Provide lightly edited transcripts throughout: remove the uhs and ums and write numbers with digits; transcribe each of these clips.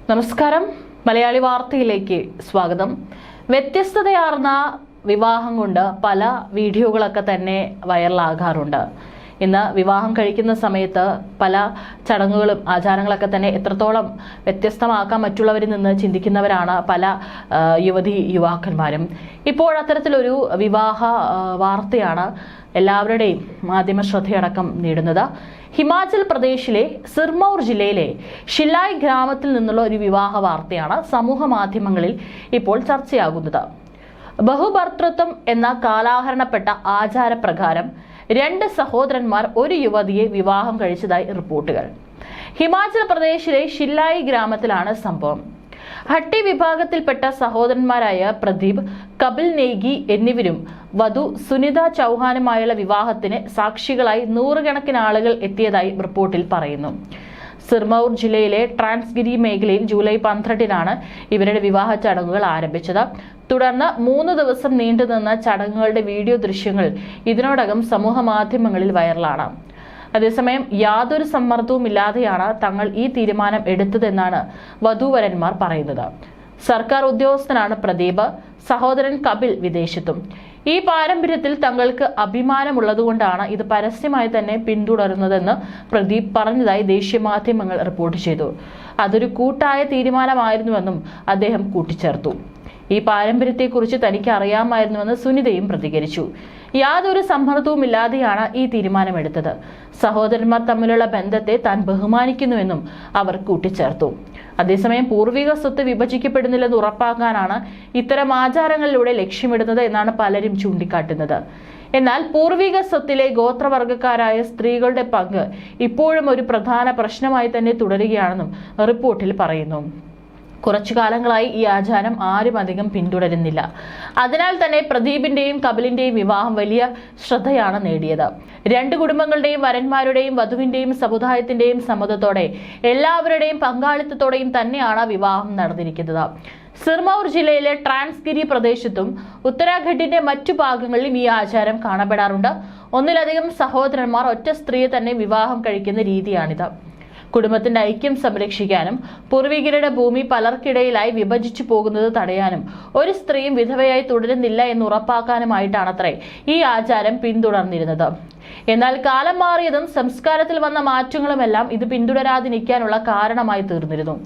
നമസ്കാരം. മലയാളി വാർത്തയിലേക്ക് സ്വാഗതം. വ്യത്യസ്തതയാർന്ന വിവാഹം കൊണ്ട് പല വീഡിയോകളൊക്കെ തന്നെ വൈറലാകാറുണ്ട്. ഇന്ന് വിവാഹം കഴിക്കുന്ന സമയത്ത് പല ചടങ്ങുകളും ആചാരങ്ങളൊക്കെ തന്നെ എത്രത്തോളം വ്യത്യസ്തമാക്കാൻ മറ്റുള്ളവരിൽ നിന്ന് ചിന്തിക്കുന്നവരാണ് പല യുവാക്കന്മാരും. ഇപ്പോൾ അത്തരത്തിലൊരു വിവാഹ വാർത്തയാണ് എല്ലാവരുടെയും മാധ്യമ ശ്രദ്ധയടക്കം നേടുന്നത്. ഹിമാചൽ പ്രദേശിലെ സിർമൌർ ജില്ലയിലെ ഷില്ലായ് ഗ്രാമത്തിൽ നിന്നുള്ള ഒരു വിവാഹ വാർത്തയാണ് സമൂഹ മാധ്യമങ്ങളിൽ ഇപ്പോൾ ചർച്ചയാകുന്നത്. ബഹുഭർതൃത്വം എന്ന കാലഹരണപ്പെട്ട ആചാരപ്രകാരം 2 സഹോദരന്മാർ ഒരു യുവതിയെ വിവാഹം കഴിച്ചതായി റിപ്പോർട്ടുകൾ. ഹിമാചൽ പ്രദേശിലെ ഷില്ലായ് ഗ്രാമത്തിലാണ് സംഭവം. ഹട്ടി വിഭാഗത്തിൽപ്പെട്ട സഹോദരന്മാരായ പ്രദീപ്, കപിൽ നേഗി എന്നിവരും വധു സുനിത ചൗഹാനുമായുള്ള വിവാഹത്തിന് സാക്ഷികളായി നൂറുകണക്കിന് ആളുകൾ എത്തിയതായി റിപ്പോർട്ടിൽ പറയുന്നു. സിർമൌർ ജില്ലയിലെ ട്രാൻസ്ഗിരി മേഖലയിൽ ജൂലൈ 12-നാണ് ഇവരുടെ വിവാഹ ചടങ്ങുകൾ ആരംഭിച്ചത്. തുടർന്ന് 3 ദിവസം നീണ്ടുനിന്ന ചടങ്ങുകളുടെ വീഡിയോ ദൃശ്യങ്ങൾ ഇതിനോടകം സമൂഹ മാധ്യമങ്ങളിൽ വൈറലാണ്. അതേസമയം യാതൊരു സമ്മർദ്ദവും ഇല്ലാതെയാണ് തങ്ങൾ ഈ തീരുമാനം എടുത്തതെന്നാണ് വധൂവരന്മാർ പറയുന്നത്. സർക്കാർ ഉദ്യോഗസ്ഥനാണ് പ്രദീപ്, സഹോദരൻ കപിൽ വിദേശത്തും. ഈ പാരമ്പര്യത്തിൽ തങ്ങൾക്ക് അഭിമാനമുള്ളതുകൊണ്ടാണ് ഇത് പരസ്യമായി തന്നെ പിന്തുടരുന്നതെന്ന് പ്രദീപ് പറഞ്ഞതായി ദേശീയ മാധ്യമങ്ങൾ റിപ്പോർട്ട് ചെയ്തു. അതൊരു കൂട്ടായ തീരുമാനമായിരുന്നുവെന്നും അദ്ദേഹം കൂട്ടിച്ചേർത്തു. ഈ പാരമ്പര്യത്തെക്കുറിച്ച് തനിക്ക് അറിയാമായിരുന്നുവെന്ന് സുനിതയും പ്രതികരിച്ചു. യാതൊരു സമ്മർദ്ദവുമില്ലാതെയാണ് ഈ തീരുമാനമെടുത്തത്. സഹോദരന്മാർ തമ്മിലുള്ള ബന്ധത്തെ താൻ ബഹുമാനിക്കുന്നുവെന്നും അവർ കൂട്ടിച്ചേർത്തു. അതേസമയം പൂർവിക സ്വത്ത് വിഭജിക്കപ്പെടുന്നില്ലെന്ന് ഉറപ്പാക്കാനാണ് ഇത്തരം ആചാരങ്ങളിലൂടെ ലക്ഷ്യമിടുന്നത് എന്നാണ് പലരും ചൂണ്ടിക്കാട്ടുന്നത്. എന്നാൽ പൂർവിക സ്വത്തിലെ ഗോത്രവർഗക്കാരായ സ്ത്രീകളുടെ പങ്ക് ഇപ്പോഴും ഒരു പ്രധാന പ്രശ്നമായി തന്നെ തുടരുകയാണെന്നും റിപ്പോർട്ടിൽ പറയുന്നു. കുറച്ചു കാലങ്ങളായി ഈ ആചാരം ആരും അധികം പിന്തുടരുന്നില്ല. അതിനാൽ തന്നെ പ്രദീപിന്റെയും കപിലിന്റെയും വിവാഹം വലിയ ശ്രദ്ധയാണ് നേടിയത്. 2 കുടുംബങ്ങളുടെയും വരന്മാരുടെയും വധുവിന്റെയും സമുദായത്തിന്റെയും സമ്മതത്തോടെ എല്ലാവരുടെയും പങ്കാളിത്തത്തോടെയും തന്നെയാണ് വിവാഹം നടന്നിരിക്കുന്നത്. സിർമൌർ ജില്ലയിലെ ട്രാൻസ്ഗിരി പ്രദേശത്തും ഉത്തരാഖണ്ഡിന്റെ മറ്റു ഭാഗങ്ങളിലും ഈ ആചാരം കാണപ്പെടാറുണ്ട്. ഒന്നിലധികം സഹോദരന്മാർ ഒറ്റ സ്ത്രീയെ തന്നെ വിവാഹം കഴിക്കുന്ന രീതിയാണിത്. കുടുംബത്തിന്റെ ഐക്യം സംരക്ഷിക്കാനും പൂർവികരുടെ ഭൂമി പലർക്കിടയിലായി വിഭജിച്ചു പോകുന്നത് തടയാനും ഒരു സ്ത്രീയും വിധവയായി തുടരുന്നില്ല എന്ന് ഉറപ്പാക്കാനുമായിട്ടാണത്രേ ഈ ആചാരം പിന്തുടർന്നിരുന്നത്. എന്നാൽ കാലം മാറിയതും സംസ്കാരത്തിൽ വന്ന മാറ്റങ്ങളുമെല്ലാം ഇത് പിന്തുടരാതിരിക്കാനുള്ള കാരണമായി തീർന്നിരുന്നു.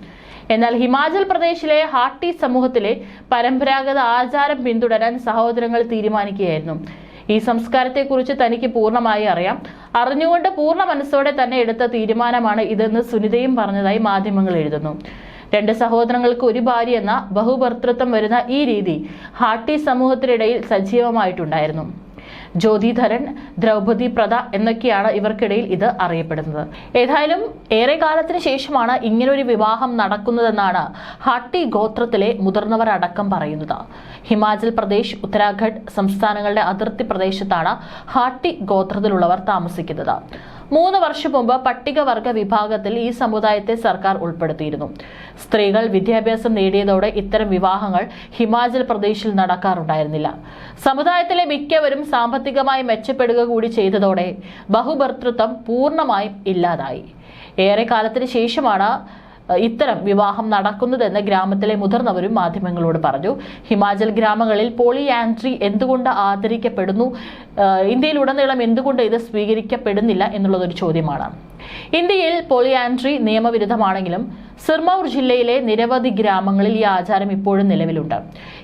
എന്നാൽ ഹിമാചൽ പ്രദേശിലെ ഹാട്ടി സമൂഹത്തിലെ പരമ്പരാഗത ആചാരം പിന്തുടരാൻ സഹോദരങ്ങൾ തീരുമാനിക്കുകയായിരുന്നു. ഈ സംസ്കാരത്തെക്കുറിച്ച് തനിക്ക് പൂർണ്ണമായി അറിയാം. അറിഞ്ഞുകൊണ്ട് പൂർണ്ണ മനസ്സോടെ തന്നെ എടുത്ത തീരുമാനമാണ് ഇതെന്ന് സുനിതയും പറഞ്ഞതായി മാധ്യമങ്ങൾ എഴുതുന്നു. 2 സഹോദരങ്ങൾക്ക് ഒരു ഭാര്യ എന്ന ബഹുഭർതൃത്വം വരുന്ന ഈ രീതി ഹാട്ടി സമൂഹത്തിനിടയിൽ സജീവമായിട്ടുണ്ടായിരുന്നു. ജ്യോതിധരൻ, ദ്രൗപദി പ്രഥ എന്നൊക്കെയാണ് ഇവർക്കിടയിൽ ഇത് അറിയപ്പെടുന്നത്. ഏതായാലും ഏറെ കാലത്തിന് ശേഷമാണ് ഇങ്ങനൊരു വിവാഹം നടക്കുന്നതെന്നാണ് ഹാട്ടി ഗോത്രത്തിലെ മുതിർന്നവർ അടക്കം പറയുന്നത്. ഹിമാചൽ പ്രദേശ്, ഉത്തരാഖണ്ഡ് സംസ്ഥാനങ്ങളുടെ അതിർത്തി പ്രദേശത്താണ് ഹാട്ടി ഗോത്രത്തിലുള്ളവർ താമസിക്കുന്നത്. 3 വർഷം മുമ്പ് പട്ടികവർഗ വിഭാഗത്തിൽ ഈ സമുദായത്തെ സർക്കാർ ഉൾപ്പെടുത്തിയിരുന്നു. സ്ത്രീകൾ വിദ്യാഭ്യാസം നേടിയതോടെ ഇത്തരം വിവാഹങ്ങൾ ഹിമാചൽ പ്രദേശിൽ നടക്കാറുണ്ടായിരുന്നില്ല. സമുദായത്തിലെ മിക്കവരും സാമ്പത്തികമായി മെച്ചപ്പെടുക കൂടി ചെയ്തതോടെ ബഹുഭർതൃത്വം പൂർണ്ണമായും ഇല്ലാതായി. ഏറെ കാലത്തിന് ശേഷമാണ് ഇത്തരം വിവാഹം നടക്കുന്നതെന്ന് ഗ്രാമത്തിലെ മുതിർന്നവരും മാധ്യമങ്ങളോട് പറഞ്ഞു. ഹിമാചൽ ഗ്രാമങ്ങളിൽ പോളിയാൻഡ്രി എന്തുകൊണ്ട് ആദരിക്കപ്പെടുന്നു, ഇന്ത്യയിലുടനീളം എന്തുകൊണ്ട് ഇത് സ്വീകരിക്കപ്പെടുന്നില്ല എന്നുള്ളതൊരു ചോദ്യമാണ്. ഇന്ത്യയിൽ പോളിയാൻഡ്രി നിയമവിരുദ്ധമാണെങ്കിലും സിർമൌർ ജില്ലയിലെ നിരവധി ഗ്രാമങ്ങളിൽ ഈ ആചാരം ഇപ്പോഴും നിലവിലുണ്ട്.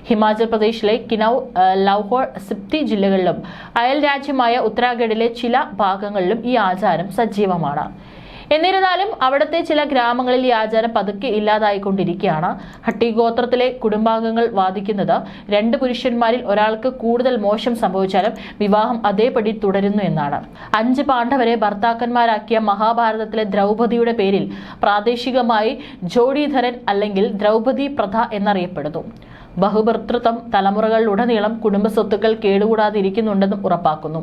ഹിമാചൽ പ്രദേശിലെ കിനൌ, ലൗഹോർ, സിപ്തി ജില്ലകളിലും അയൽ രാജ്യമായ ഉത്തരാഖണ്ഡിലെ ചില ഭാഗങ്ങളിലും ഈ ആചാരം സജീവമാണ്. എന്നിരുന്നാലും അവിടുത്തെ ചില ഗ്രാമങ്ങളിൽ ഈ ആചാരം പതുക്കെ ഇല്ലാതായിക്കൊണ്ടിരിക്കുകയാണ്. ഹട്ടി ഗോത്രത്തിലെ കുടുംബാംഗങ്ങൾ വാദിക്കുന്നത് 2 പുരുഷന്മാരിൽ ഒരാൾക്ക് കൂടുതൽ മോശം സംഭവിച്ചാലും വിവാഹം അതേപടി തുടരുന്നു എന്നാണ്. 5 പാണ്ഡവരെ ഭർത്താക്കന്മാരാക്കിയ മഹാഭാരതത്തിലെ ദ്രൗപദിയുടെ പേരിൽ പ്രാദേശികമായി ജോഡിധരൻ അല്ലെങ്കിൽ ദ്രൗപദി പ്രഥ എന്നറിയപ്പെടുന്നു. ബഹുഭർതൃത്വം തലമുറകളിലുടനീളം കുടുംബ സ്വത്തുക്കൾ കേടുകൂടാതിരിക്കുന്നുണ്ടെന്നും ഉറപ്പാക്കുന്നു.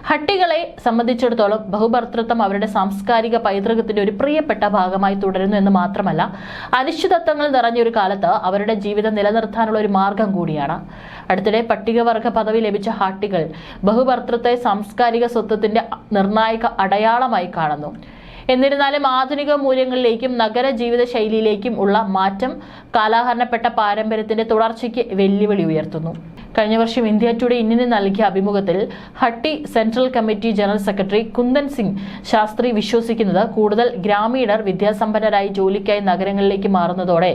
ഹട്ടികളെ സംബന്ധിച്ചിടത്തോളം ബഹുഭർതൃത്വം അവരുടെ സാംസ്കാരിക പൈതൃകത്തിന്റെ ഒരു പ്രിയപ്പെട്ട ഭാഗമായി തുടരുന്നു എന്ന് മാത്രമല്ല, അനിശ്ചിതത്വങ്ങൾ നിറഞ്ഞൊരു കാലത്ത് അവരുടെ ജീവിതം നിലനിർത്താനുള്ള ഒരു മാർഗം കൂടിയാണ്. അടുത്തിടെ പട്ടികവർഗ പദവി ലഭിച്ച ഹാട്ടികൾ ബഹുഭർതൃത്വത്തെ സാംസ്കാരിക സ്വത്വത്തിന്റെ നിർണായക അടയാളമായി കാണുന്നു. എന്നിരുന്നാലും ആധുനിക മൂല്യങ്ങളിലേക്കും നഗര ജീവിത ശൈലിയിലേക്കും ഉള്ള മാറ്റം കാലഹരണപ്പെട്ട പാരമ്പര്യത്തിന്റെ തുടർച്ചയ്ക്ക് വെല്ലുവിളി ഉയർത്തുന്നു. കഴിഞ്ഞ വർഷം ഇന്ത്യ ടുഡേ ഇന്ത്യന് നൽകിയ അഭിമുഖത്തിൽ Hutti central committee general secretary Kundan Singh Shastri വിശ്വസിക്കുന്നത് കൂടുതൽ ഗ്രാമീണർ വിദ്യാസമ്പന്നരായി ജോലിക്കായി നഗരങ്ങളിലേക്ക് മാറുന്നതോടെ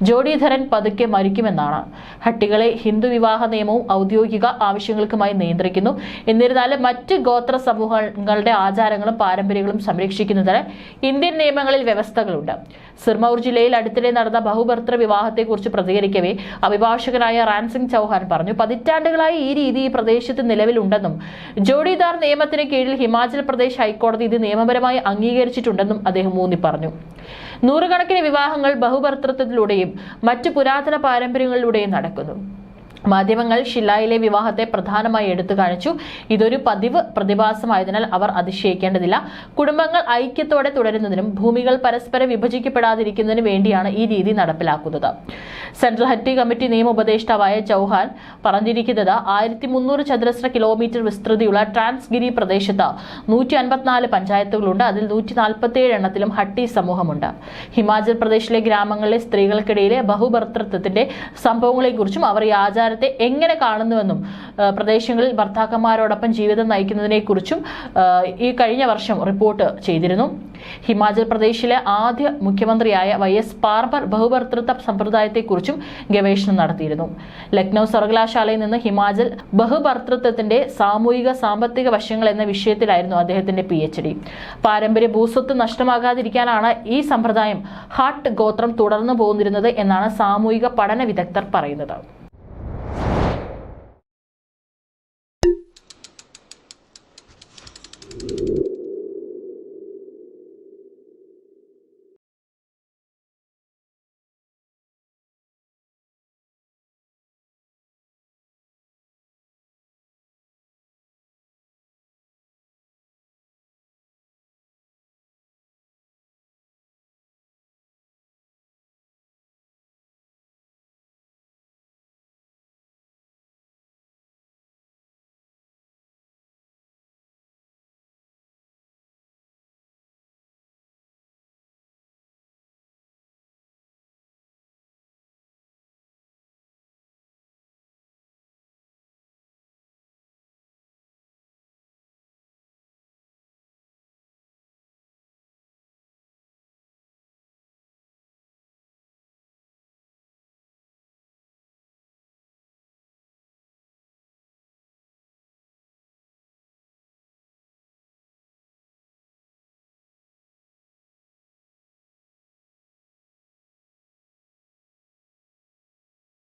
ജോഡിധരൻ പതുക്കെ മരിക്കുമെന്നാണ്. ഹട്ടികളെ ഹിന്ദു വിവാഹ നിയമവും ഔദ്യോഗിക ആവശ്യങ്ങൾക്കുമായി നിയന്ത്രിക്കുന്നു. എന്നിരുന്നാലും മറ്റ് ഗോത്ര സമൂഹങ്ങളുടെ ആചാരങ്ങളും പാരമ്പര്യങ്ങളും സംരക്ഷിക്കുന്നതിന് ഇന്ത്യൻ നിയമങ്ങളിൽ വ്യവസ്ഥകളുണ്ട്. സിർമൌർ ജില്ലയിൽ അടുത്തിടെ നടന്ന ബഹുഭർത്തൃ വിവാഹത്തെക്കുറിച്ച് പ്രതികരിക്കവേ അഭിഭാഷകനായ റാൻസിംഗ് ചൌഹാൻ പറഞ്ഞു, പതിറ്റാണ്ടുകളായി ഈ രീതി ഈ പ്രദേശത്ത് നിലവിലുണ്ടെന്നും ജോഡിദാർ നിയമത്തിന് കീഴിൽ ഹിമാചൽ പ്രദേശ് ഹൈക്കോടതി ഇത് നിയമപരമായി അംഗീകരിച്ചിട്ടുണ്ടെന്നും അദ്ദേഹം ഊന്നി പറഞ്ഞു. നൂറുകണക്കിന് വിവാഹങ്ങൾ ബഹുഭർത്തൃത്വത്തിലൂടെയും മറ്റു പുരാതന പാരമ്പര്യങ്ങളിലൂടെയും നടക്കുന്നു. മാധ്യമങ്ങൾ ഷില്ലായിലെ വിവാഹത്തെ പ്രധാനമായി എടുത്തു കാണിച്ചു. ഇതൊരു പതിവ് പ്രതിഭാസമായതിനാൽ അവർ അതിശയിക്കേണ്ടതില്ല. കുടുംബങ്ങൾ ഐക്യത്തോടെ തുടരുന്നതിനും ഭൂമികൾ പരസ്പരം വിഭജിക്കപ്പെടാതിരിക്കുന്നതിനു വേണ്ടിയാണ് ഈ രീതി നടപ്പിലാക്കുന്നത്. സെൻട്രൽ ഹട്ടി കമ്മിറ്റി നിയമ ഉപദേഷ്ടാവായ ചൌഹാൻ പറഞ്ഞിരിക്കുന്നത് 1300 ചതുരശ്ര കിലോമീറ്റർ വിസ്തൃതിയുള്ള ട്രാൻസ്ഗിരി പ്രദേശത്ത് 154 പഞ്ചായത്തുകളുണ്ട്. അതിൽ 147 എണ്ണത്തിലും ഹട്ടി സമൂഹമുണ്ട്. ഹിമാചൽ പ്രദേശിലെ ഗ്രാമങ്ങളിലെ സ്ത്രീകൾക്കിടയിലെ ബഹുഭർത്തൃത്വത്തിന്റെ സംഭവങ്ങളെക്കുറിച്ചും അവർ ഈ ആചാരത്തെ എങ്ങനെ കാണുന്നുവെന്നും പ്രദേശങ്ങളിൽ ഭർത്താക്കന്മാരോടൊപ്പം ജീവിതം നയിക്കുന്നതിനെക്കുറിച്ചും ഈ കഴിഞ്ഞ വർഷം റിപ്പോർട്ട് ചെയ്തിരുന്നു. ഹിമാചൽ പ്രദേശിലെ ആദ്യ മുഖ്യമന്ത്രിയായ YS പാർമർ ബഹുഭർത്തൃത്വ സമ്പ്രദായത്തെക്കുറിച്ചും ഗവേഷണം നടത്തിയിരുന്നു. ലക്നൌ സർവകലാശാലയിൽ നിന്ന് ഹിമാചൽ ബഹുഭർത്തൃത്വത്തിന്റെ സാമൂഹിക സാമ്പത്തിക വശങ്ങൾ എന്ന വിഷയത്തിലായിരുന്നു അദ്ദേഹത്തിന്റെ PhD. പാരമ്പര്യ ഭൂസ്വത്ത് നഷ്ടമാകാതിരിക്കാനാണ് ഈ സമ്പ്രദായം ഹാട്ട് ഗോത്രം തുടർന്നു പോന്നിരുന്നത് എന്നാണ് സാമൂഹിക പഠന വിദഗ്ധർ പറയുന്നത്.